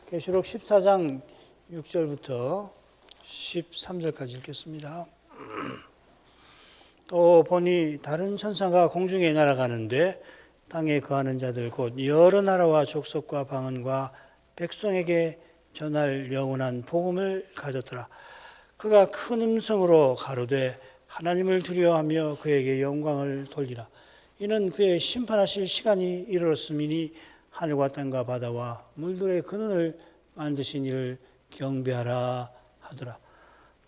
계시록 14장 6절부터 13절까지 읽겠습니다. 또 보니 다른 천사가 공중에 날아가는데 땅에 거하는 자들 곧 여러 나라와 족속과 방언과 백성에게 전할 영원한 복음을 가졌더라. 그가 큰 음성으로 가로되 하나님을 두려워하며 그에게 영광을 돌리라. 이는 그의 심판하실 시간이 이르렀음이니 하늘과 땅과 바다와 물들의 근원을 만드신 이를 경배하라 하더라.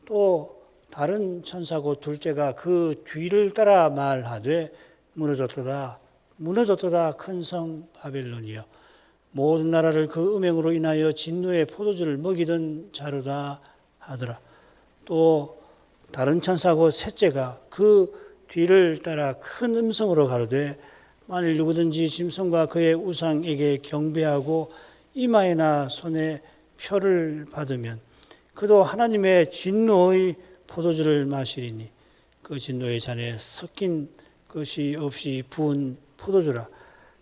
또 다른 천사 곧 둘째가 그 뒤를 따라 말하되 무너졌도다 큰 성 바벨론이여 모든 나라를 그 음행으로 인하여 진노의 포도주를 먹이던 자로다 하더라. 또 다른 천사 곧 셋째가 그 뒤를 따라 큰 음성으로 가로되 만일 누구든지 짐승과 그의 우상에게 경배하고 이마에나 손에 표를 받으면 그도 하나님의 진노의 포도주를 마시리니 그 진노의 잔에 섞인 것이 없이 부은 포도주라.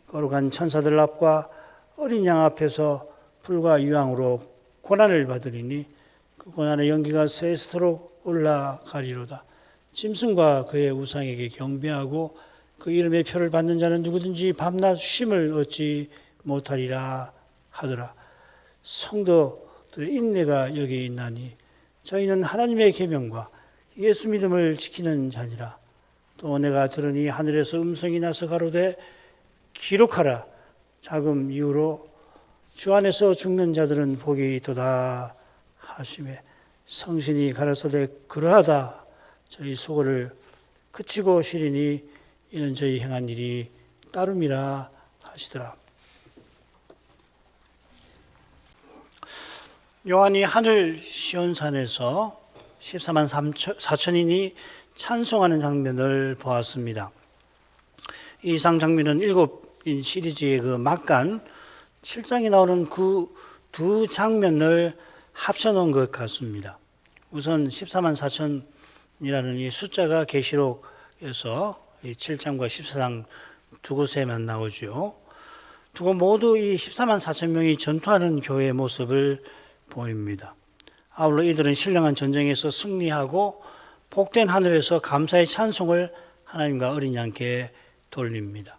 거룩한 천사들 앞과 어린 양 앞에서 불과 유황으로 고난을 받으리니 그 고난의 연기가 세스토록 올라가리로다. 짐승과 그의 우상에게 경배하고 그 이름의 표를 받는 자는 누구든지 밤낮 쉼을 얻지 못하리라 하더라. 성도들의 인내가 여기 있나니 저희는 하나님의 계명과 예수 믿음을 지키는 자니라. 또 내가 들으니 하늘에서 음성이 나서 가로되 기록하라. 자금 이후로 주 안에서 죽는 자들은 복이 있도다 하시매 성신이 가라사대 그러하다. 저희 수고를 그치고 쉬리니 이는 저희 행한 일이 따름이라 하시더라. 요한이 하늘 시온산에서 14만 4천인이 찬송하는 장면을 보았습니다. 이 이상 장면은 7인 시리즈의 그 막간 7장에 나오는 그 두 장면을 합쳐놓은 것 같습니다. 우선 14만 4천이라는 이 숫자가 계시록에서 7장과 14장 두 곳에만 나오죠. 두 곳 모두 이 14만 4천 명이 전투하는 교회의 모습을 보입니다. 아울러 이들은 신령한 전쟁에서 승리하고 복된 하늘에서 감사의 찬송을 하나님과 어린 양께 돌립니다.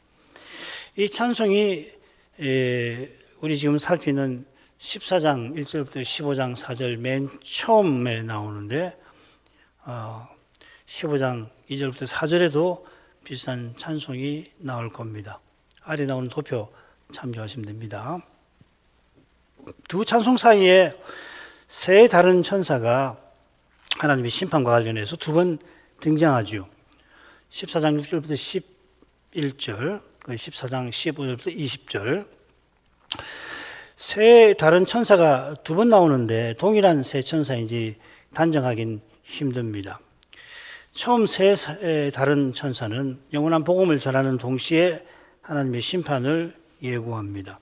이 찬송이 우리 지금 살피는 14장 1절부터 15장 4절 맨 처음에 나오는데 15장 2절부터 4절에도 비슷한 찬송이 나올 겁니다. 아래 나오는 도표 참조하시면 됩니다. 두 찬송 사이에 세 다른 천사가 하나님의 심판과 관련해서 두 번 등장하죠. 14장 6절부터 11절, 14장 15절부터 20절. 세 다른 천사가 두 번 나오는데 동일한 세 천사인지 단정하긴 힘듭니다. 처음 세 다른 천사는 영원한 복음을 전하는 동시에 하나님의 심판을 예고합니다.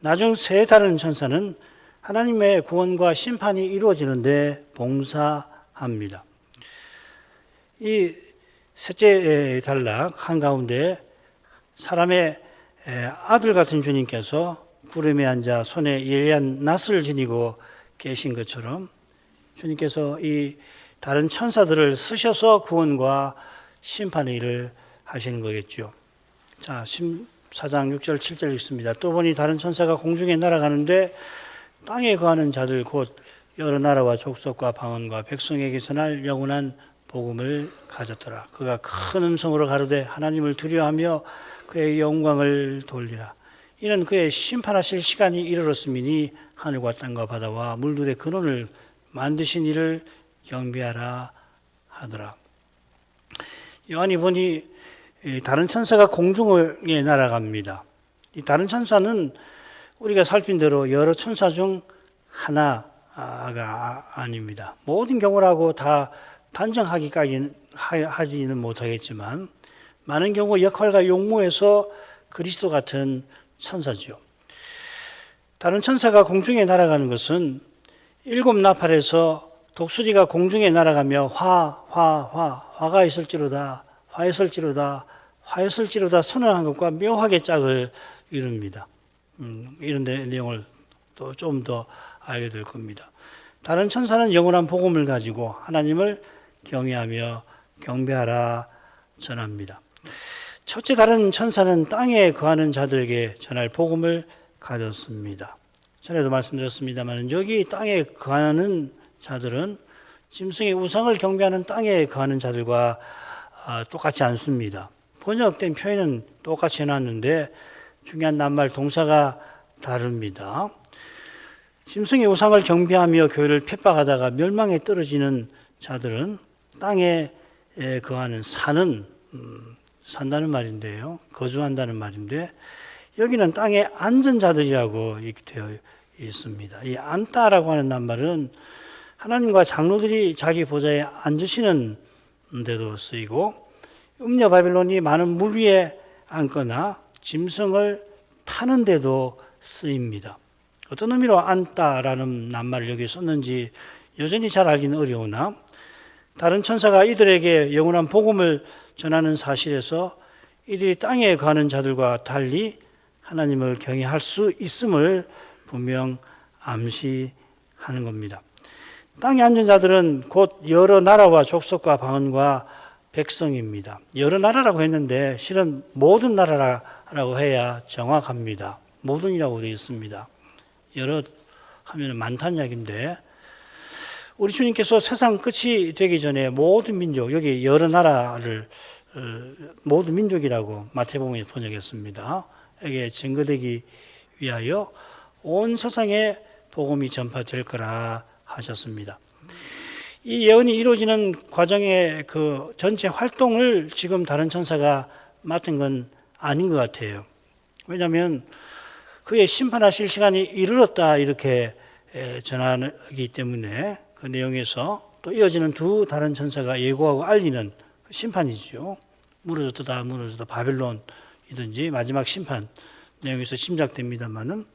나중 세 다른 천사는 하나님의 구원과 심판이 이루어지는데 봉사합니다. 이 셋째 단락 한가운데 사람의 아들 같은 주님께서 구름에 앉아 손에 예리한 낫을 지니고 계신 것처럼 주님께서 이 다른 천사들을 쓰셔서 구원과 심판의 일을 하시는 거겠죠. 자, 14장 6절 7절 읽습니다. 또 보니 다른 천사가 공중에 날아가는데 땅에 거하는 자들 곧 여러 나라와 족속과 방언과 백성에게 전할 영원한 복음을 가졌더라. 그가 큰 음성으로 가로되 하나님을 두려워하며 그의 영광을 돌리라. 이는 그의 심판하실 시간이 이르렀음이니 하늘과 땅과 바다와 물들의 근원을 만드신 이를 경배하라 하더라. 요한이 보니 다른 천사가 공중에 날아갑니다. 이 다른 천사는 우리가 살핀 대로 여러 천사 중 하나가 아닙니다. 모든 경우라고 다 단정하기까지는 하지는 못하겠지만 많은 경우 역할과 용모에서 그리스도 같은 천사죠. 다른 천사가 공중에 날아가는 것은 일곱 나팔에서 독수리가 공중에 날아가며 화가 있을지로다, 화였을지로다 선언한 것과 묘하게 짝을 이룹니다. 이런 내용을 또 좀 더 알게 될 겁니다. 다른 천사는 영원한 복음을 가지고 하나님을 경외하며 경배하라 전합니다. 첫째 다른 천사는 땅에 거하는 자들에게 전할 복음을 가졌습니다. 전에도 말씀드렸습니다만 여기 땅에 거하는 자들은 짐승의 우상을 경배하는 땅에 거하는 자들과 똑같지 않습니다. 번역된 표현은 똑같이 해놨는데 중요한 낱말 동사가 다릅니다. 짐승의 우상을 경배하며 교회를 핍박하다가 멸망에 떨어지는 자들은 땅에 거하는 산다는 말인데요. 거주한다는 말인데 여기는 땅에 앉은 자들이라고 이렇게 되어 있습니다. 이 앉다라고 하는 낱말은 하나님과 장로들이 자기 보좌에 앉으시는 데도 쓰이고 음녀 바벨론이 많은 물 위에 앉거나 짐승을 타는 데도 쓰입니다. 어떤 의미로 앉다라는 낱말을 여기 썼는지 여전히 잘 알기는 어려우나 다른 천사가 이들에게 영원한 복음을 전하는 사실에서 이들이 땅에 가는 자들과 달리 하나님을 경외할 수 있음을 분명 암시하는 겁니다. 땅에 앉은 자들은 곧 여러 나라와 족속과 방언과 백성입니다. 여러 나라라고 했는데 실은 모든 나라라고 해야 정확합니다. 모든이라고 되어 있습니다. 여러 하면 많다는 이야기인데 우리 주님께서 세상 끝이 되기 전에 모든 민족, 여기 여러 나라를 모든 민족이라고 마태복음에 번역했습니다. 에게 증거되기 위하여 온 세상에 복음이 전파될 거라 하셨습니다. 이 예언이 이루어지는 과정의 그 전체 활동을 지금 다른 천사가 맡은 건 아닌 것 같아요. 왜냐하면 그의 심판하실 시간이 이르렀다 이렇게 전하기 때문에 그 내용에서 또 이어지는 두 다른 천사가 예고하고 알리는 심판이죠. 무너졌다 바벨론이든지 마지막 심판 내용에서 짐작됩니다만은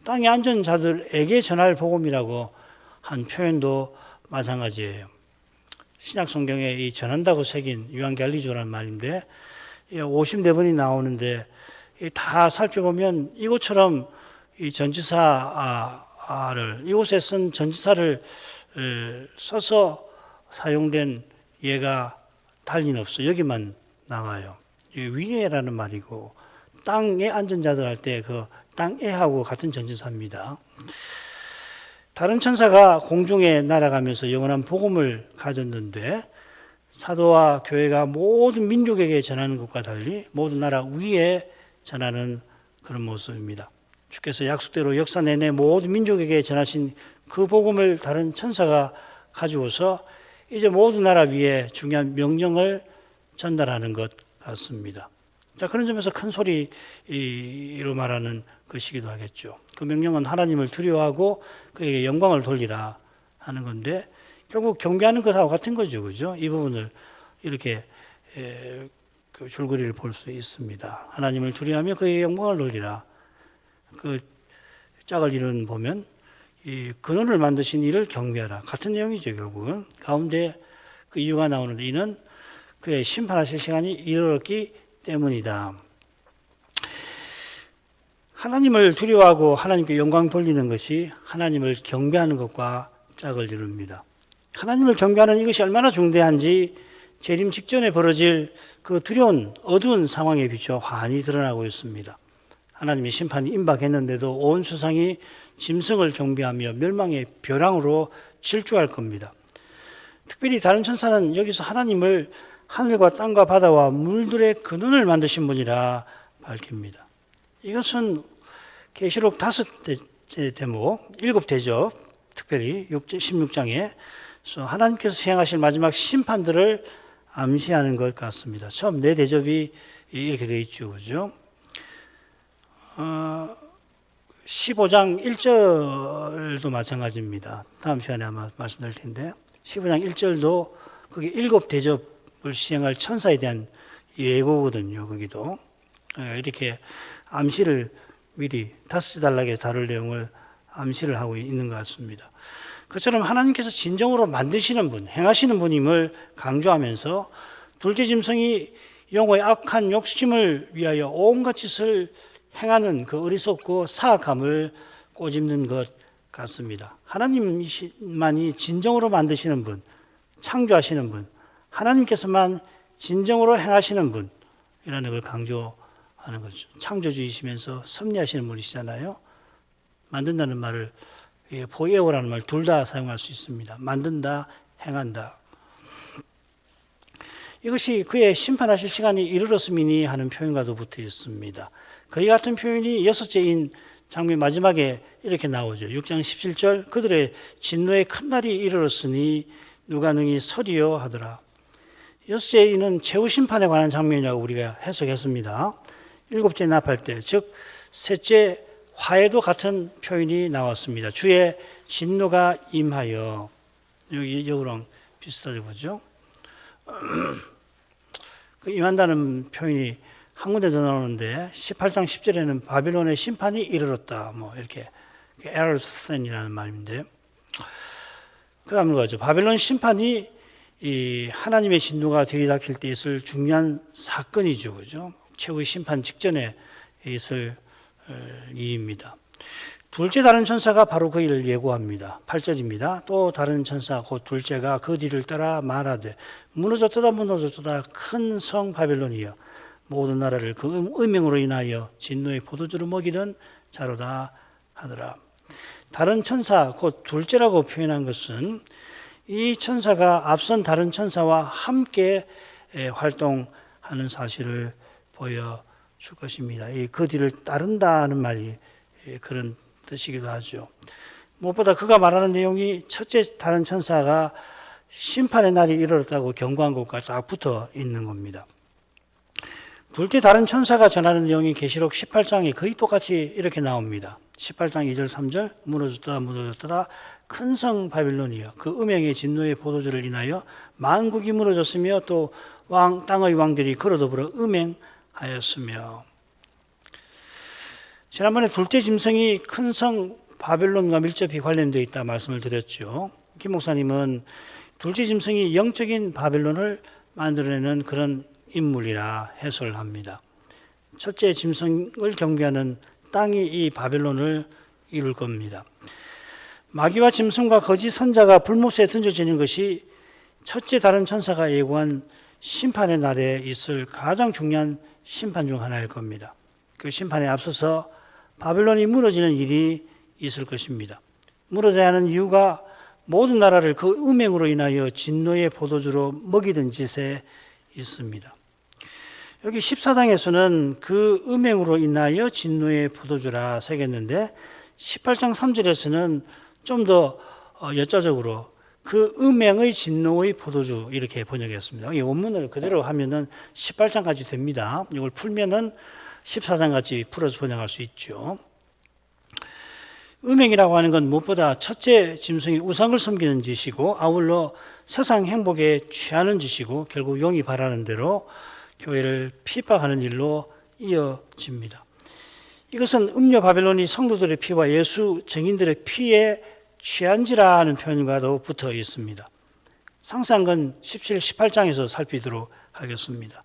땅에 앉은 자들에게 전할 복음이라고 한 표현도 마찬가지예요. 신약 성경에 이 전한다고 새긴 유한겔리조라는 말인데 54번이 나오는데 다 살펴보면 이것처럼 이 전치사를 이곳에 쓴 전치사를 써서 사용된 예가 달리는 없어. 여기만 나와요. 위에라는 말이고 땅에 앉은 자들 할 때 그 땅에하고 같은 전치사입니다. 다른 천사가 공중에 날아가면서 영원한 복음을 가졌는데 사도와 교회가 모든 민족에게 전하는 것과 달리 모든 나라 위에 전하는 그런 모습입니다. 주께서 약속대로 역사 내내 모든 민족에게 전하신 그 복음을 다른 천사가 가지고서 이제 모든 나라 위에 중요한 명령을 전달하는 것 같습니다. 자, 그런 점에서 큰 소리로 말하는 것이기도 하겠죠. 그 명령은 하나님을 두려워하고 그에게 영광을 돌리라 하는 건데 결국 경배하는 것하고 같은 거죠. 그죠? 이 부분을 이렇게 그 줄거리를 볼 수 있습니다. 하나님을 두려워하며 그에게 영광을 돌리라. 그 짝을 이루는 보면 이 근원을 만드신 이를 경배하라. 같은 내용이죠. 결국은 가운데 그 이유가 나오는데 이는 그의 심판하실 시간이 이르렀기 때문이다. 하나님을 두려워하고 하나님께 영광 돌리는 것이 하나님을 경배하는 것과 짝을 이룹니다. 하나님을 경배하는 이것이 얼마나 중대한지 재림 직전에 벌어질 그 두려운 어두운 상황에 비춰 환히 드러나고 있습니다. 하나님의 심판이 임박했는데도 온 세상이 짐승을 경배하며 멸망의 벼랑으로 질주할 겁니다. 특별히 다른 천사는 여기서 하나님을 하늘과 땅과 바다와 물들의 근원을 만드신 분이라 밝힙니다. 이것은 계시록 5대 대목, 7대접, 특별히 16장에 하나님께서 시행하실 마지막 심판들을 암시하는 것 같습니다. 처음 4대접이 이렇게 되어 있죠. 그죠? 15장 1절도 마찬가지입니다. 다음 시간에 아마 말씀드릴 텐데 15장 1절도 그게 7대접을 시행할 천사에 대한 예고거든요. 거기도 이렇게 암시를 미리 5단락에 다룰 내용을 암시를 하고 있는 것 같습니다. 그처럼 하나님께서 진정으로 만드시는 분, 행하시는 분임을 강조하면서 둘째 짐승이 영혼의 악한 욕심을 위하여 온갖 짓을 행하는 그 어리석고 사악함을 꼬집는 것 같습니다. 하나님만이 진정으로 만드시는 분, 창조하시는 분, 하나님께서만 진정으로 행하시는 분이라는 걸 강조하는 거죠. 창조주이시면서 섭리하시는 분이시잖아요. 만든다는 말을 포에오라는 말 둘 다 사용할 수 있습니다. 만든다, 행한다. 이것이 그의 심판하실 시간이 이르렀음이니 하는 표현과도 붙어 있습니다. 그의 같은 표현이 여섯째인 장면 마지막에 이렇게 나오죠. 6장 17절 그들의 진노의 큰 날이 이르렀으니 누가 능히 서리요 하더라. 여섯째는 최후 심판에 관한 장면이라고 우리가 해석했습니다. 일곱째 납할 때, 즉 셋째 화에도 같은 표현이 나왔습니다. 주의 진노가 임하여. 여기 여우랑 비슷하죠, 그죠? 그 임한다는 표현이 한 군데 더 나오는데 18장 10절에는 바빌론의 심판이 이르렀다. 뭐 이렇게 에르센이라는 말인데 그 다음으로 가죠. 바빌론 심판이 이 하나님의 진노가 들이닥칠 때 있을 중요한 사건이죠, 그죠? 최후의 심판 직전에 있을 일입니다. 둘째 다른 천사가 바로 그 일을 예고합니다. 8절입니다. 또 다른 천사 곧 둘째가 그 뒤를 따라 말하되 무너졌도다 무너졌도다 큰 성 바빌론이여 모든 나라를 그 음행으로 인하여 진노의 포도주를 먹이던 자로다 하더라. 다른 천사 곧 둘째라고 표현한 것은 이 천사가 앞선 다른 천사와 함께 활동하는 사실을 보여줄 것입니다. 그 뒤를 따른다는 말이 그런 뜻이기도 하죠. 무엇보다 그가 말하는 내용이 첫째 다른 천사가 심판의 날이 이르렀다고 경고한 것과 쫙 붙어 있는 겁니다. 둘째 다른 천사가 전하는 내용이 계시록 18장에 거의 똑같이 이렇게 나옵니다. 18장 2절 3절 무너졌다 무너졌다 큰 성 바빌론이여 그 음행의 진노의 포도주를 인하여 만국이 무너졌으며 또 땅의 왕들이 그로 더불어 음행하였으며. 지난번에 둘째 짐승이 큰 성 바빌론과 밀접히 관련되어 있다 말씀을 드렸죠. 김 목사님은 둘째 짐승이 영적인 바빌론을 만들어내는 그런 인물이라 해석을 합니다. 첫째 짐승을 경비하는 땅이 이 바빌론을 이룰 겁니다. 마귀와 짐승과 거짓 선자가 불못에 던져지는 것이 첫째 다른 천사가 예고한 심판의 날에 있을 가장 중요한 심판 중 하나일 겁니다. 그 심판에 앞서서 바빌론이 무너지는 일이 있을 것입니다. 무너져야 하는 이유가 모든 나라를 그 음행으로 인하여 진노의 포도주로 먹이던 짓에 있습니다. 여기 14장에서는 그 음행으로 인하여 진노의 포도주라 새겼는데 18장 3절에서는 좀 더 여자적으로 그 음행의 진노의 포도주 이렇게 번역했습니다. 이 원문을 그대로 하면은 18장까지 됩니다. 이걸 풀면은 14장까지 풀어서 번역할 수 있죠. 음행이라고 하는 건 무엇보다 첫째 짐승이 우상을 섬기는 짓이고 아울러 세상 행복에 취하는 짓이고 결국 용이 바라는 대로 교회를 핍박하는 일로 이어집니다. 이것은 음녀 바벨론이 성도들의 피와 예수 증인들의 피에 취한지라 하는 표현과도 붙어 있습니다. 상세한 건 17, 18장에서 살피도록 하겠습니다.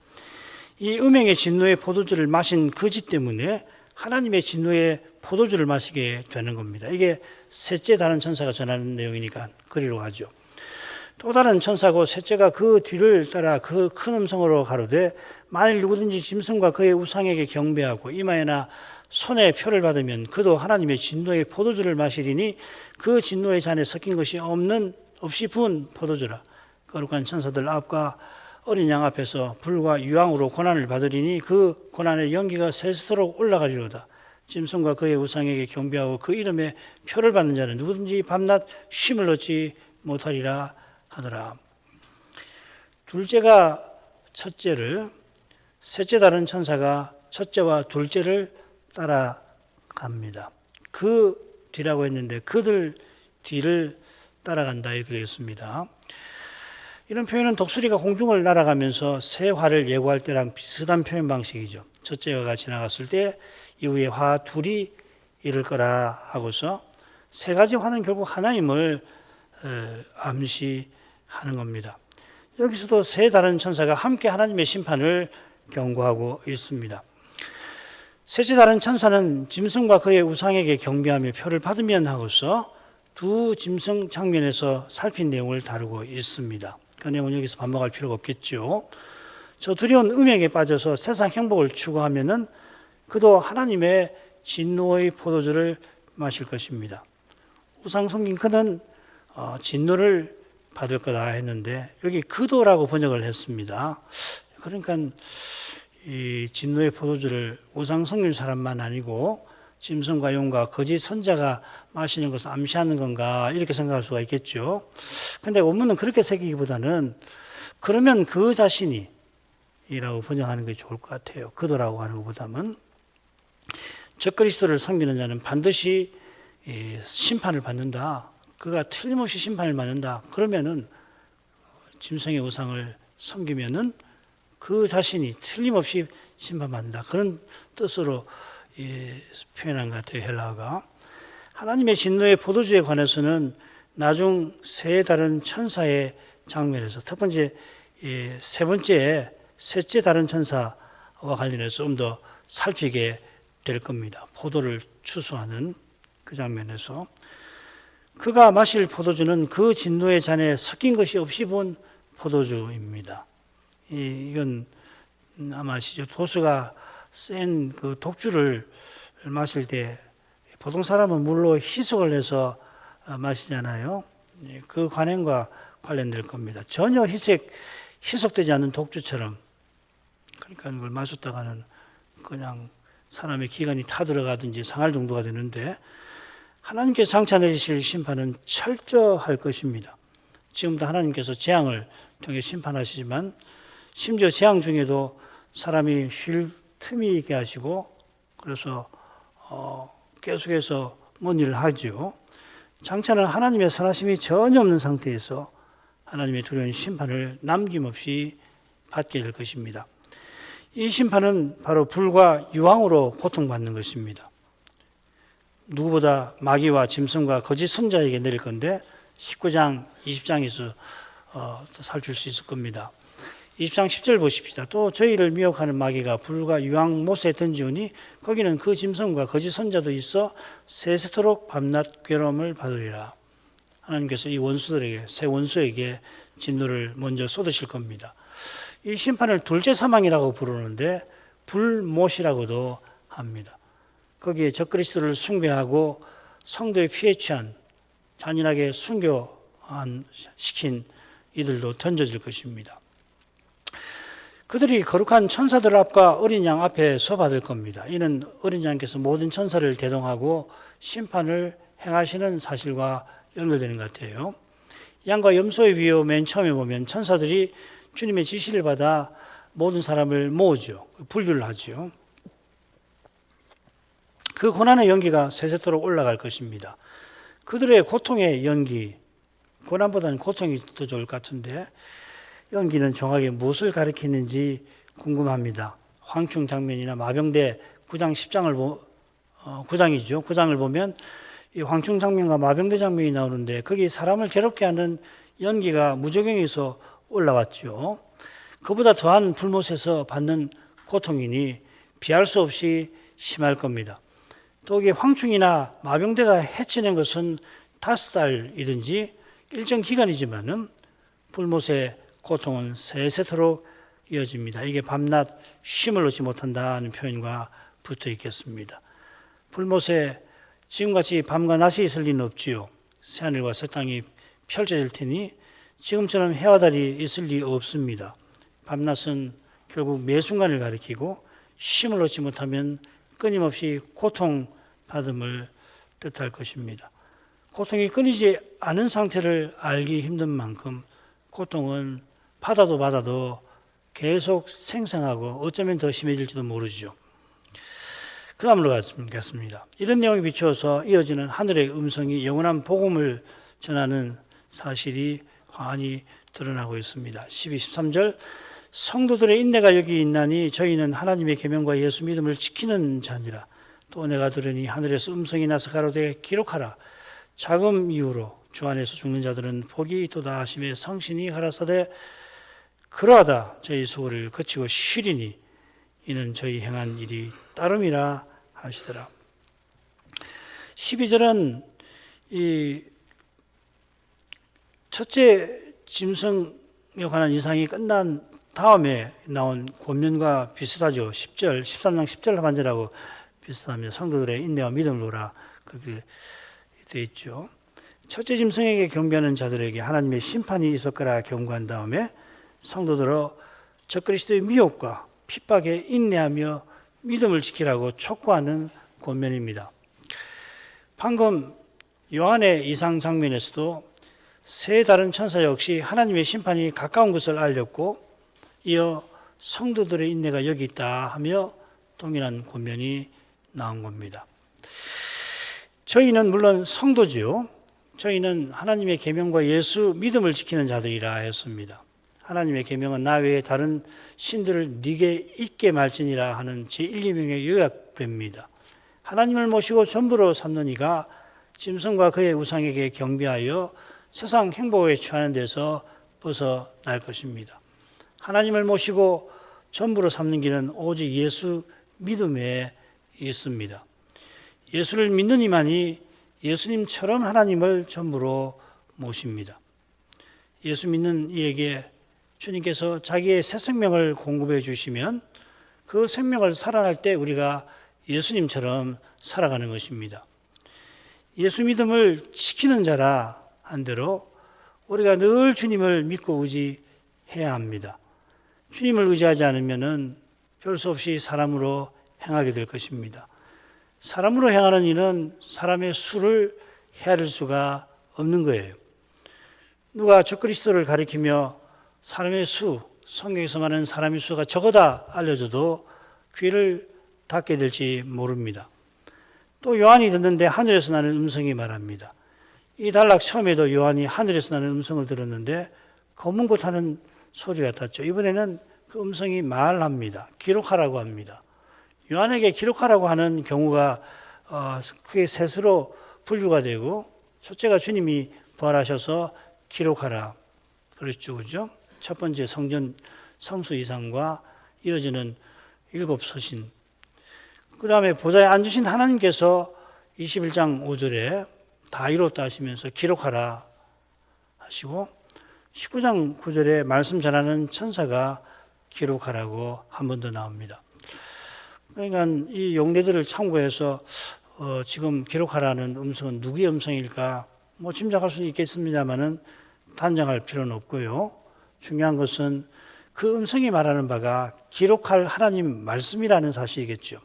이 음행의 진노의 포도주를 마신 그 짓 때문에 하나님의 진노의 포도주를 마시게 되는 겁니다. 이게 셋째 다른 천사가 전하는 내용이니까 그리로 하죠. 또 다른 천사고 셋째가 그 뒤를 따라 그 큰 음성으로 가로되 만일 누구든지 짐승과 그의 우상에게 경배하고 이마에나 손에 표를 받으면 그도 하나님의 진노의 포도주를 마시리니 그 진노의 잔에 섞인 것이 없이 부은 포도주라. 거룩한 천사들 앞과 어린 양 앞에서 불과 유황으로 고난을 받으리니 그 고난의 연기가 새스도록 올라가리로다. 짐승과 그의 우상에게 경배하고 그 이름에 표를 받는 자는 누구든지 밤낮 쉼을 얻지 못하리라 하더라. 둘째가 첫째를, 셋째 다른 천사가 첫째와 둘째를 따라갑니다. 그 뒤라고 했는데 그들 뒤를 따라간다 이렇게 되겠습니다. 이런 표현은 독수리가 공중을 날아가면서 새 화를 예고할 때랑 비슷한 표현 방식이죠. 첫째가 지나갔을 때 이후에 화 둘이 이를 거라 하고서 세 가지 화는 결국 하나님을 암시하는 겁니다. 여기서도 세 다른 천사가 함께 하나님의 심판을 경고하고 있습니다. 셋째 다른 천사는 짐승과 그의 우상에게 경배하며 표를 받으면 하고서 두 짐승 장면에서 살핀 내용을 다루고 있습니다. 그 내용은 여기서 반복할 필요가 없겠죠. 저 두려운 음행에 빠져서 세상 행복을 추구하면은 그도 하나님의 진노의 포도주를 마실 것입니다. 우상 섬긴 그는 진노를 받을 거다 했는데 여기 그도라고 번역을 했습니다. 그러니까 이 진노의 포도주를 우상 섬긴 사람만 아니고 짐승과 용과 거짓 선자가 마시는 것을 암시하는 건가 이렇게 생각할 수가 있겠죠. 근데 원문은 그렇게 새기기보다는 그러면 그 자신이 이라고 번역하는 게 좋을 것 같아요. 그도라고 하는 것보다는 적그리스도를 섬기는 자는 반드시 심판을 받는다. 그가 틀림없이 심판을 받는다. 그러면은 짐승의 우상을 섬기면은 그 자신이 틀림없이 심판받는다. 그런 뜻으로 표현한 것 같아요. 헬라어가. 하나님의 진노의 포도주에 관해서는 나중 세 다른 천사의 장면에서 첫 번째, 세 번째, 셋째 다른 천사와 관련해서 좀 더 살피게 될 겁니다. 포도를 추수하는 그 장면에서. 그가 마실 포도주는 그 진노의 잔에 섞인 것이 없이 본 포도주입니다. 이건 아마 아시죠? 도수가 센 그 독주를 마실 때 보통 사람은 물로 희석을 해서 마시잖아요. 그 관행과 관련될 겁니다. 전혀 희석되지 않는 독주처럼, 그러니까 그걸 마셨다가는 그냥 사람의 기관이 타들어가든지 상할 정도가 되는데 하나님께서 장차 내리실 심판은 철저할 것입니다. 지금도 하나님께서 재앙을 통해 심판하시지만 심지어 재앙 중에도 사람이 쉴 틈이 있게 하시고 그래서 계속해서 뭔 일을 하죠. 장차는 하나님의 선하심이 전혀 없는 상태에서 하나님의 두려운 심판을 남김없이 받게 될 것입니다. 이 심판은 바로 불과 유황으로 고통받는 것입니다. 누구보다 마귀와 짐승과 거짓 선자에게 내릴 건데 19장, 20장에서 살필 수 있을 겁니다. 20장 10절 보십시다. 또 저희를 미혹하는 마귀가 불과 유황 못에 던지오니 거기는 그 짐승과 거짓 선자도 있어 세세토록 밤낮 괴로움을 받으리라. 하나님께서 이 원수들에게, 새 원수에게 진노를 먼저 쏟으실 겁니다. 이 심판을 둘째 사망이라고 부르는데 불못이라고도 합니다. 거기에 적그리스도를 숭배하고 성도의 피해 취한 잔인하게 순교시킨 이들도 던져질 것입니다. 그들이 거룩한 천사들 앞과 어린 양 앞에서 받을 겁니다. 이는 어린 양께서 모든 천사를 대동하고 심판을 행하시는 사실과 연결되는 것 같아요. 양과 염소의 비유 맨 처음에 보면 천사들이 주님의 지시를 받아 모든 사람을 모으죠. 분류를 하죠. 그 고난의 연기가 세세토록 올라갈 것입니다. 그들의 고통의 연기, 고난보다는 고통이 더 좋을 것 같은데 연기는 정확하게 무엇을 가리키는지 궁금합니다. 황충 장면이나 마병대 9장 10장을 9장이죠. 9장을 보면 이 황충 장면과 마병대 장면이 나오는데 거기 사람을 괴롭게 하는 연기가 무저경에서 올라왔죠. 그보다 더한 불못에서 받는 고통이니 비할 수 없이 심할 겁니다. 또 이게 황충이나 마병대가 해치는 것은 5달이든지 일정 기간이지만은 불못의 고통은 세세토록 이어집니다. 이게 밤낮 쉼을 얻지 못한다는 표현과 붙어 있겠습니다. 불못에 지금같이 밤과 낮이 있을 리는 없지요. 새하늘과 새 땅이 펼쳐질 테니 지금처럼 해와 달이 있을 리 없습니다. 밤낮은 결국 매 순간을 가리키고 쉼을 얻지 못하면 끊임없이 고통받음을 뜻할 것입니다. 고통이 끊이지 않은 상태를 알기 힘든 만큼 고통은 받아도 계속 생생하고 어쩌면 더 심해질지도 모르죠. 그 다음으로 가겠습니다. 이런 내용에 비추어서 이어지는 하늘의 음성이 영원한 복음을 전하는 사실이 환히 드러나고 있습니다. 12, 13절 성도들의 인내가 여기 있나니 저희는 하나님의 계명과 예수 믿음을 지키는 자니라. 또 내가 들으니 하늘에서 음성이 나서 가로되 기록하라. 자금 이후로 주 안에서 죽는 자들은 복이 있도다 하심에 성신이 가라사대 그러하다 저희 수고를 거치고 쉬리니 이는 저희 행한 일이 따름이라 하시더라. 12절은 이 첫째 짐승에 관한 이상이 끝난 다음에 나온 권면과 비슷하죠. 10절, 13장 10절 하반절하고 비슷하며 성도들의 인내와 믿음을 놓으라 그렇게 되어 있죠. 첫째 짐승에게 경배하는 자들에게 하나님의 심판이 있을 거라 경고한 다음에 성도들로 적그리스도의 미혹과 핍박에 인내하며 믿음을 지키라고 촉구하는 권면입니다. 방금 요한의 이상 장면에서도 세 다른 천사 역시 하나님의 심판이 가까운 것을 알렸고 이어 성도들의 인내가 여기 있다 하며 동일한 권면이 나온 겁니다. 저희는 물론 성도지요. 저희는 하나님의 계명과 예수 믿음을 지키는 자들이라 했습니다. 하나님의 계명은 나 외에 다른 신들을 네게 있게 말지니라 하는 제1, 2명의 요약됩니다. 하나님을 모시고 전부로 삼는 이가 짐승과 그의 우상에게 경배하여 세상 행복에 취하는 데서 벗어날 것입니다. 하나님을 모시고 전부로 삼는 길은 오직 예수 믿음에 있습니다. 예수를 믿는 이만이 예수님처럼 하나님을 전부로 모십니다. 예수 믿는 이에게 주님께서 자기의 새 생명을 공급해 주시면 그 생명을 살아갈 때 우리가 예수님처럼 살아가는 것입니다. 예수 믿음을 지키는 자라 한 대로 우리가 늘 주님을 믿고 의지해야 합니다. 주님을 의지하지 않으면 별 수 없이 사람으로 행하게 될 것입니다. 사람으로 행하는 일은 사람의 수를 헤아릴 수가 없는 거예요. 누가 적그리스도를 가리키며 사람의 수, 성경에서 말하는 사람의 수가 적어다 알려줘도 귀를 닫게 될지 모릅니다. 또 요한이 듣는데 하늘에서 나는 음성이 말합니다. 이 단락 처음에도 요한이 하늘에서 나는 음성을 들었는데 검은 것 하는 소리 같았죠. 이번에는 그 음성이 말합니다. 기록하라고 합니다. 요한에게 기록하라고 하는 경우가 크게 셋으로 분류가 되고 첫째가 주님이 부활하셔서 기록하라 그랬죠. 그죠? 첫 번째 성전 성수 이상과 이어지는 7 서신. 그 다음에 보좌에 앉으신 하나님께서 21장 5절에 다 이뤘다 하시면서 기록하라 하시고 19장 9절에 말씀 전하는 천사가 기록하라고 한 번 더 나옵니다. 그러니까 이 용례들을 참고해서 지금 기록하라는 음성은 누구의 음성일까? 뭐 짐작할 수는 있겠습니다만은 단정할 필요는 없고요. 중요한 것은 그 음성이 말하는 바가 기록할 하나님 말씀이라는 사실이겠죠.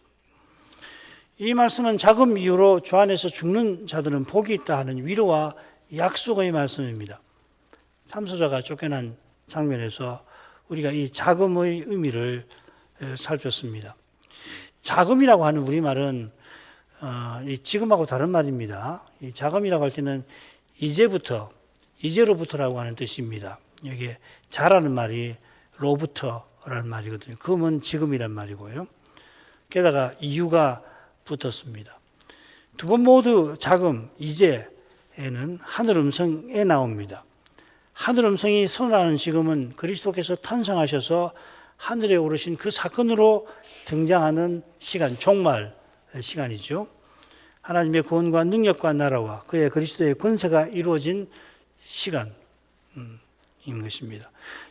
이 말씀은 자금 이후로 주 안에서 죽는 자들은 복이 있다 하는 위로와 약속의 말씀입니다. 참소자가 쫓겨난 장면에서 우리가 이 자금의 의미를 살폈습니다. 자금이라고 하는 우리말은 지금하고 다른 말입니다. 이 자금이라고 할 때는 이제로부터라고 하는 뜻입니다. 여기에 자라는 말이 로부터라는 말이거든요. 금은 지금이란 말이고요. 게다가 이유가 붙었습니다. 두 번 모두 자금, 이제에는 하늘 음성에 나옵니다. 하늘 음성이 선언하는 지금은 그리스도께서 탄생하셔서 하늘에 오르신 그 사건으로 등장하는 시간, 종말 시간이죠. 하나님의 구원과 능력과 나라와 그의 그리스도의 권세가 이루어진 시간인 것입니다.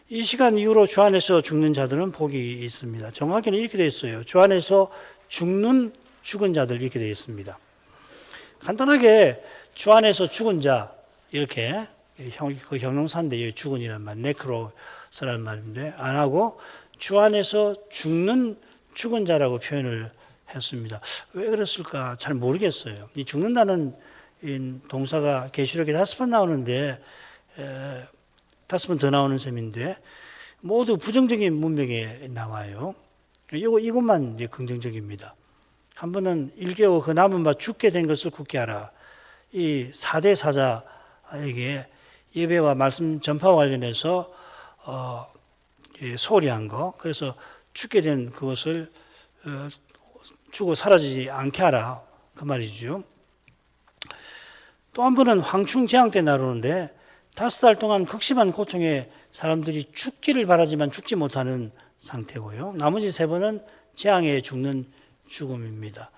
이 시간 이후로 주 안에서 죽는 자들은 복이 있습니다. 정확히는 이렇게 되어 있어요. 주 안에서 죽은 자들 이렇게 되어 있습니다. 간단하게 주 안에서 죽은 자 이렇게 그 형용사인데 죽은이란 말, 네크로스라는 말인데 안 하고 주 안에서 죽는 자라고 표현을 했습니다. 왜 그랬을까 잘 모르겠어요. 이 죽는다는 동사가 계시록에 5번 나오는데 5번 더 나오는 셈인데 모두 부정적인 문맥에 나와요. 이것만 이제 긍정적입니다. 한 번은 일개오 그 남은 바 죽게 된 것을 굳게 하라. 이 4대 사자에게 예배와 말씀 전파와 관련해서 소리한 거. 그래서 죽게 된 그것을 죽어 사라지지 않게 하라. 그 말이죠. 또 한 번은 황충 재앙 때 나오는데 5달 동안 극심한 고통에 사람들이 죽기를 바라지만 죽지 못하는 상태고요. 나머지 3번은 재앙에 죽는 죽음입니다.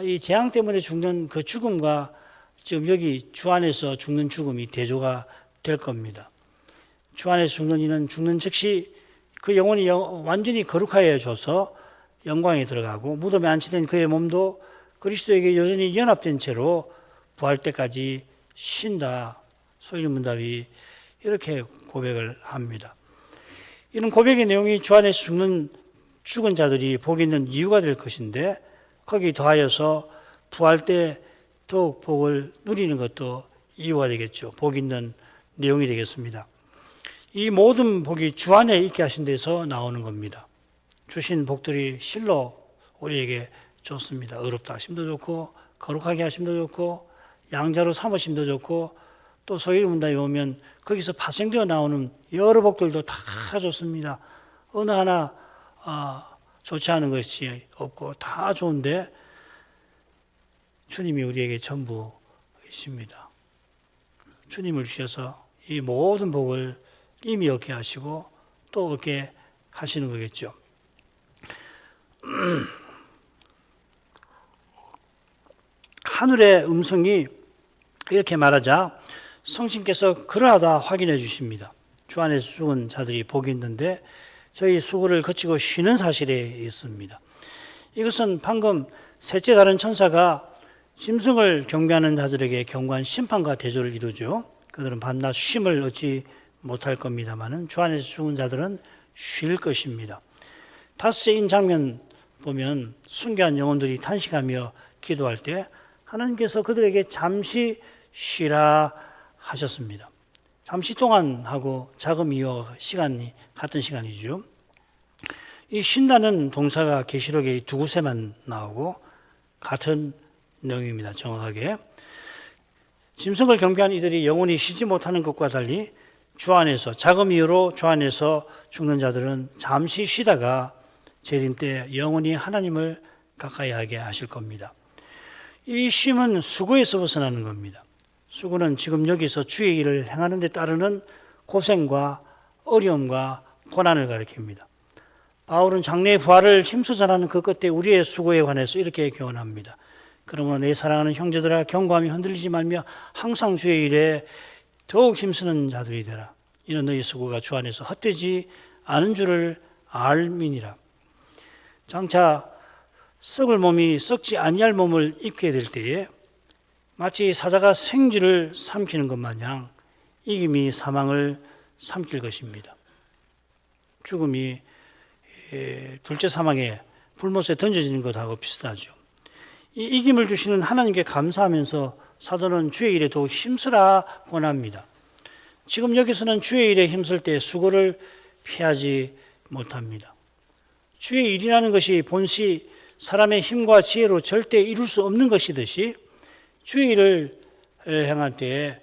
이 재앙 때문에 죽는 그 죽음과 지금 여기 주 안에서 죽는 죽음이 대조가 될 겁니다. 주 안에서 죽는 이는 죽는 즉시 그 영혼이 완전히 거룩하여져서 영광에 들어가고 무덤에 안치된 그의 몸도 그리스도에게 여전히 연합된 채로 부활 때까지 쉰다. 소위 문답이 이렇게 고백을 합니다. 이런 고백의 내용이 주 안에서 죽은 자들이 복이 있는 이유가 될 것인데 거기 더하여서 부활 때 더욱 복을 누리는 것도 이유가 되겠죠. 복 있는 내용이 되겠습니다. 이 모든 복이 주 안에 있게 하신 데서 나오는 겁니다. 주신 복들이 실로 우리에게 좋습니다. 의롭다 하심도 좋고 거룩하게 하심도 좋고 양자로 삼으심도 좋고 또 소위 문답에 오면 거기서 파생되어 나오는 여러 복들도 다 좋습니다. 어느 하나 좋지 않은 것이 없고 다 좋은데 주님이 우리에게 전부이십니다. 주님을 주셔서 이 모든 복을 이미 얻게 하시고 또 얻게 하시는 거겠죠. 하늘의 음성이 이렇게 말하자 성신께서 그러하다 확인해 주십니다. 주 안에서 죽은 자들이 복이 있는데 저희 수고를 거치고 쉬는 사실에 있습니다. 이것은 방금 셋째 다른 천사가 짐승을 경배하는 자들에게 경고한 심판과 대조를 이루죠. 그들은 밤낮 쉼을 얻지 못할 겁니다만은 주 안에서 죽은 자들은 쉴 것입니다. 다섯째인 장면 보면 순교한 영혼들이 탄식하며 기도할 때 하나님께서 그들에게 잠시 쉬라 하셨습니다. 잠시 동안 하고 자금 이어 시간이 같은 시간이죠. 이 쉰다는 동사가 계시록에 두 곳에만 나오고 같은 내용입니다. 정확하게. 짐승을 경배한 이들이 영원히 쉬지 못하는 것과 달리 주 안에서 자금 이유로 주 안에서 죽는 자들은 잠시 쉬다가 재림 때 영원히 하나님을 가까이 하게 하실 겁니다. 이 쉼은 수고에서 벗어나는 겁니다. 수고는 지금 여기서 주의 일을 행하는 데 따르는 고생과 어려움과 고난을 가리킵니다. 바울은 장래의 부활을 힘써 전하는 그 끝에 우리의 수고에 관해서 이렇게 교훈합니다. 그러므로 내 사랑하는 형제들아 경고하며 흔들리지 말며 항상 주의 일에 더욱 힘쓰는 자들이 되라. 이는 너희 수고가 주 안에서 헛되지 않은 줄을 알미니라. 장차 썩을 몸이 썩지 아니할 몸을 입게 될 때에 마치 사자가 생쥐를 삼키는 것 마냥 이김이 사망을 삼킬 것입니다. 죽음이 둘째 사망에 불못에 던져지는 것하고 비슷하죠. 이 이김을 주시는 하나님께 감사하면서 사도는 주의 일에 더욱 힘쓰라 권합니다. 지금 여기서는 주의 일에 힘쓸 때 수고를 피하지 못합니다. 주의 일이라는 것이 본시 사람의 힘과 지혜로 절대 이룰 수 없는 것이듯이 주의 일을 행할 때에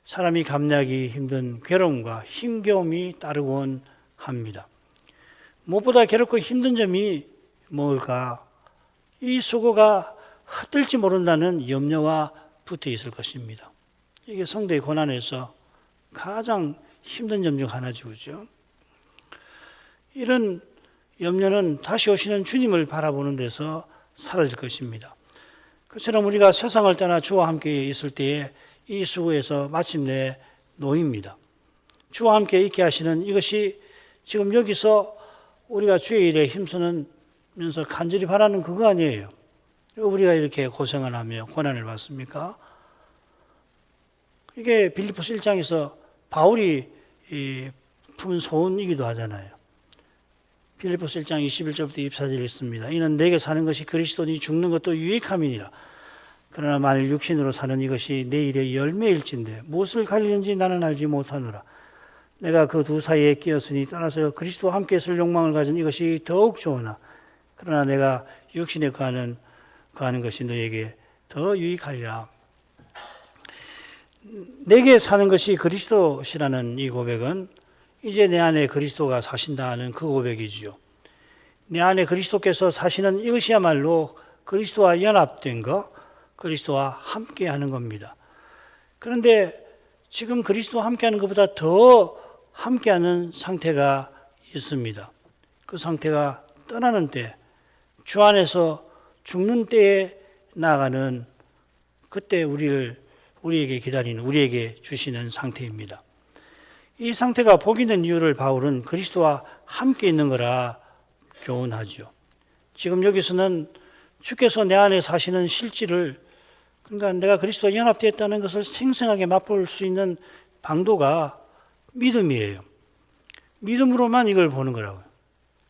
사람이 감내하기 힘든 괴로움과 힘겨움이 따르곤 합니다. 무엇보다 괴롭고 힘든 점이 뭘까? 이 수고가 헛될지 모른다는 염려와 붙어 있을 것입니다. 이게 성도의 고난에서 가장 힘든 점 중 하나죠. 그죠? 이런 염려는 다시 오시는 주님을 바라보는 데서 사라질 것입니다. 그처럼 우리가 세상을 떠나 주와 함께 있을 때에 이 수고에서 마침내 놓입니다. 주와 함께 있게 하시는 이것이 지금 여기서 우리가 주의 일에 힘쓰면서 간절히 바라는 그거 아니에요. 우리가 이렇게 고생을 하며 고난을 받습니까? 이게 빌립보서 1장에서 바울이 푼 소원이기도 하잖아요. 빌립보서 1장 21절부터 24절 있습니다. 이는 내게 사는 것이 그리스도니 죽는 것도 유익함이니라. 그러나 만일 육신으로 사는 이것이 내 일의 열매일진데 무엇을 갈리는지 나는 알지 못하노라. 내가 그 두 사이에 끼었으니 떠나서 그리스도와 함께 있을 욕망을 가진 이것이 더욱 좋으나 그러나 내가 육신에 거하는 것이 너에게 더 유익하리라. 내게 사는 것이 그리스도시라는 이 고백은 이제 내 안에 그리스도가 사신다는 그 고백이지요. 내 안에 그리스도께서 사시는 이것이야말로 그리스도와 연합된 것, 그리스도와 함께하는 겁니다. 그런데 지금 그리스도와 함께하는 것보다 더 함께하는 상태가 있습니다. 그 상태가 떠나는 때 주 안에서 죽는 때에 나아가는 그때 우리에게 기다리는, 우리에게 주시는 상태입니다. 이 상태가 복이 있는 이유를 바울은 그리스도와 함께 있는 거라 교훈하죠. 지금 여기서는 주께서 내 안에 사시는 실질을, 그러니까 내가 그리스도와 연합되었다는 것을 생생하게 맛볼 수 있는 방도가 믿음이에요. 믿음으로만 이걸 보는 거라고요.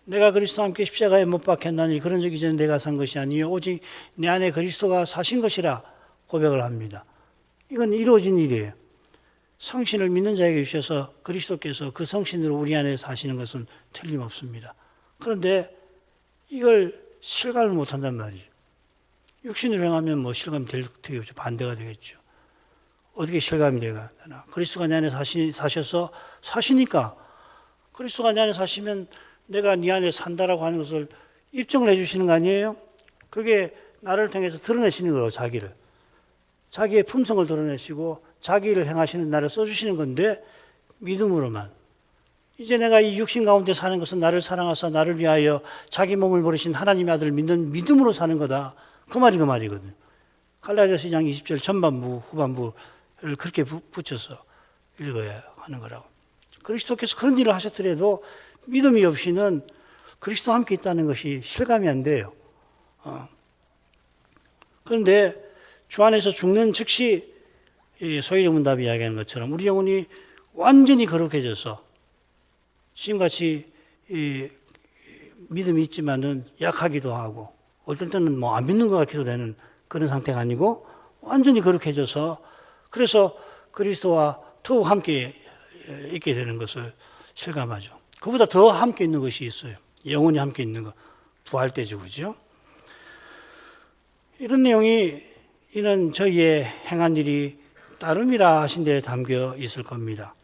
내가 그리스도와 함께 십자가에 못 박혔나니 그런 적이 전에 내가 산 것이 아니요 오직 내 안에 그리스도가 사신 것이라 고백을 합니다. 이건 이루어진 일이에요. 성신을 믿는 자에게 주셔서 그리스도께서 그 성신으로 우리 안에 사시는 것은 틀림없습니다. 그런데 이걸 실감을 못한단 말이죠. 육신으로 행하면 뭐 실감이 될 게 없죠. 반대가 되겠죠. 어떻게 실감이 되나? 그리스도가 내 안에 사셔서 사시니까 그리스도가 내 안에 사시면 내가 네 안에 산다라고 하는 것을 입증을 해주시는 거 아니에요? 그게 나를 통해서 드러내시는 거예요. 자기의 품성을 드러내시고 자기 일을 행하시는 나를 써주시는 건데 믿음으로만. 이제 내가 이 육신 가운데 사는 것은 나를 사랑하사 나를 위하여 자기 몸을 버리신 하나님의 아들을 믿는 믿음으로 사는 거다. 그 말이거든요. 갈라디아서 2장 20절 전반부 후반부를 그렇게 붙여서 읽어야 하는 거라고. 그리스도께서 그런 일을 하셨더라도 믿음이 없이는 그리스도와 함께 있다는 것이 실감이 안 돼요. 그런데 주 안에서 죽는 즉시 소위 문답이 이야기하는 것처럼 우리 영혼이 완전히 거룩해져서 지금같이 믿음이 있지만은 약하기도 하고 어떨 때는 뭐 안 믿는 것 같기도 되는 그런 상태가 아니고 완전히 거룩해져서 그래서 그리스도와 더욱 함께 있게 되는 것을 실감하죠. 그보다 더 함께 있는 것이 있어요. 영원히 함께 있는 것. 부활 때죠. 그죠? 이런 내용이 이는 저희의 행한 일이 따름이라 하신 데 담겨 있을 겁니다.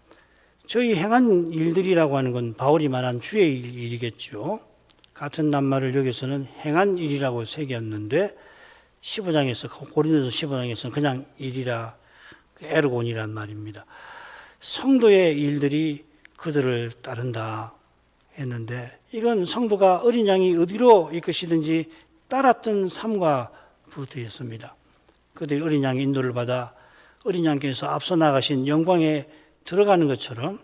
저희 행한 일들이라고 하는 건 바울이 말한 주의 일이겠죠. 같은 낱말을 여기서는 행한 일이라고 새겼는데 15장에서 고린도서 15장에서는 그냥 일이라 에르곤이란 말입니다. 성도의 일들이 그들을 따른다 했는데 이건 성도가 어린 양이 어디로 이끄시든지 따랐던 삶과 붙어 있습니다. 그들이 어린 양의 인도를 받아 어린 양께서 앞서 나가신 영광에 들어가는 것처럼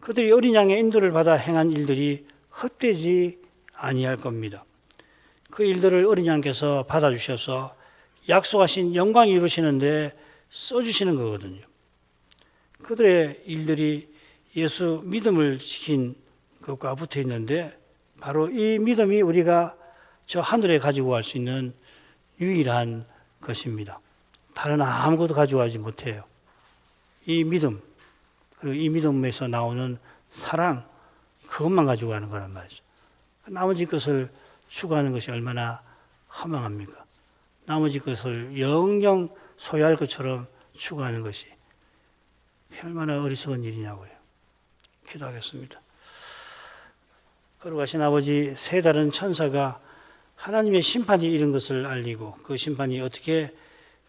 그들이 어린 양의 인도를 받아 행한 일들이 헛되지 아니할 겁니다. 그 일들을 어린 양께서 받아주셔서 약속하신 영광이 이루시는데 써주시는 거거든요. 그들의 일들이 예수 믿음을 지킨 것과 붙어 있는데 바로 이 믿음이 우리가 저 하늘에 가지고 갈 수 있는 유일한 것입니다. 다른 아무것도 가져가지 못해요. 이 믿음, 그리고 이 믿음에서 나오는 사랑, 그것만 가지고 가는 거란 말이죠. 나머지 것을 추구하는 것이 얼마나 허망합니까? 나머지 것을 영영 소유할 것처럼 추구하는 것이 얼마나 어리석은 일이냐고요. 기도하겠습니다. 걸어가신 아버지, 세 다른 천사가 하나님의 심판이 이른 것을 알리고 그 심판이 어떻게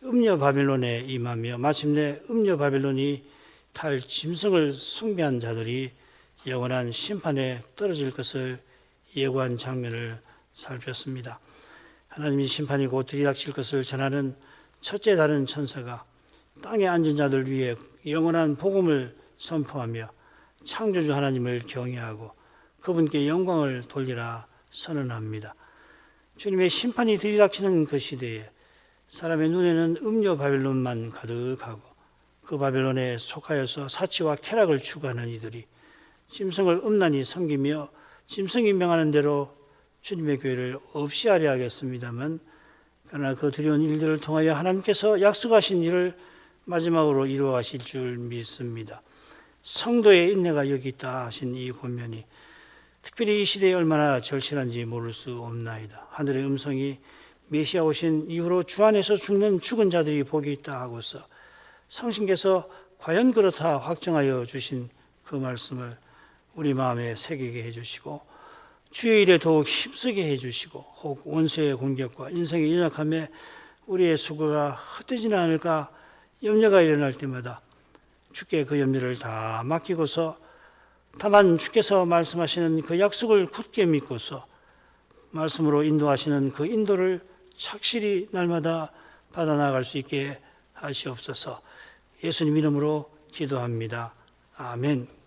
음녀 바벨론에 임하며 마침내 음녀 바벨론이 탈 짐승을 숭배한 자들이 영원한 심판에 떨어질 것을 예고한 장면을 살폈습니다. 하나님이 심판이 곧 들이닥칠 것을 전하는 첫째 다른 천사가 땅에 앉은 자들 위해 영원한 복음을 선포하며 창조주 하나님을 경외하고 그분께 영광을 돌리라 선언합니다. 주님의 심판이 들이닥치는 그 시대에 사람의 눈에는 음녀 바벨론만 가득하고 그 바벨론에 속하여서 사치와 쾌락을 추구하는 이들이 짐승을 음란히 섬기며 짐승이 명하는 대로 주님의 교회를 없이 하려 하겠습니다만 그러나 그 두려운 일들을 통하여 하나님께서 약속하신 일을 마지막으로 이루어 가실 줄 믿습니다. 성도의 인내가 여기 있다 하신 이 권면이 특별히 이 시대에 얼마나 절실한지 모를 수 없나이다. 하늘의 음성이 메시아 오신 이후로 주 안에서 죽는 죽은 자들이 복이 있다 하고서 성신께서 과연 그렇다 확정하여 주신 그 말씀을 우리 마음에 새기게 해주시고 주의 일에 더욱 힘쓰게 해주시고 혹 원수의 공격과 인생의 연약함에 우리의 수고가 헛되지는 않을까 염려가 일어날 때마다 주께 그 염려를 다 맡기고서 다만 주께서 말씀하시는 그 약속을 굳게 믿고서 말씀으로 인도하시는 그 인도를 착실히 날마다 받아 나갈 수 있게 하시옵소서. 예수님 이름으로 기도합니다. 아멘.